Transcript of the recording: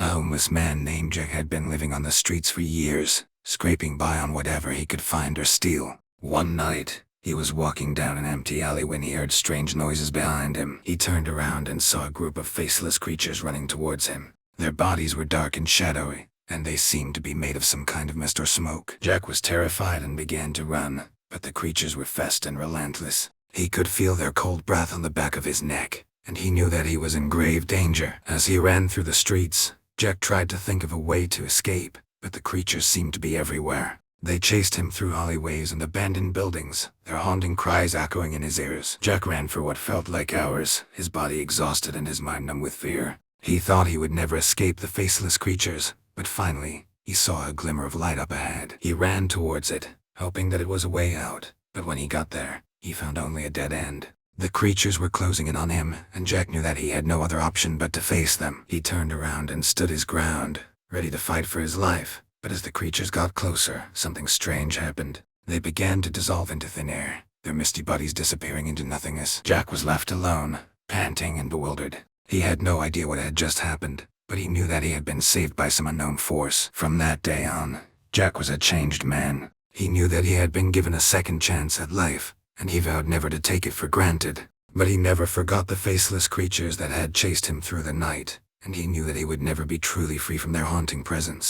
A homeless man named Jack had been living on the streets for years, scraping by on whatever he could find or steal. One night, he was walking down an empty alley when he heard strange noises behind him. He turned around and saw a group of faceless creatures running towards him. Their bodies were dark and shadowy, and they seemed to be made of some kind of mist or smoke. Jack was terrified and began to run, but the creatures were fast and relentless. He could feel their cold breath on the back of his neck, and he knew that he was in grave danger. As he ran through the streets, Jack tried to think of a way to escape, but the creatures seemed to be everywhere. They chased him through alleyways and abandoned buildings, their haunting cries echoing in his ears. Jack ran for what felt like hours, his body exhausted and his mind numb with fear. He thought he would never escape the faceless creatures, but finally, he saw a glimmer of light up ahead. He ran towards it, hoping that it was a way out, but when he got there, he found only a dead end. The creatures were closing in on him, and Jack knew that he had no other option but to face them. He turned around and stood his ground, ready to fight for his life. But as the creatures got closer, something strange happened. They began to dissolve into thin air, their misty bodies disappearing into nothingness. Jack was left alone, panting and bewildered. He had no idea what had just happened, but he knew that he had been saved by some unknown force. From that day on, Jack was a changed man. He knew that he had been given a second chance at life, and he vowed never to take it for granted. But he never forgot the faceless creatures that had chased him through the night, and he knew that he would never be truly free from their haunting presence.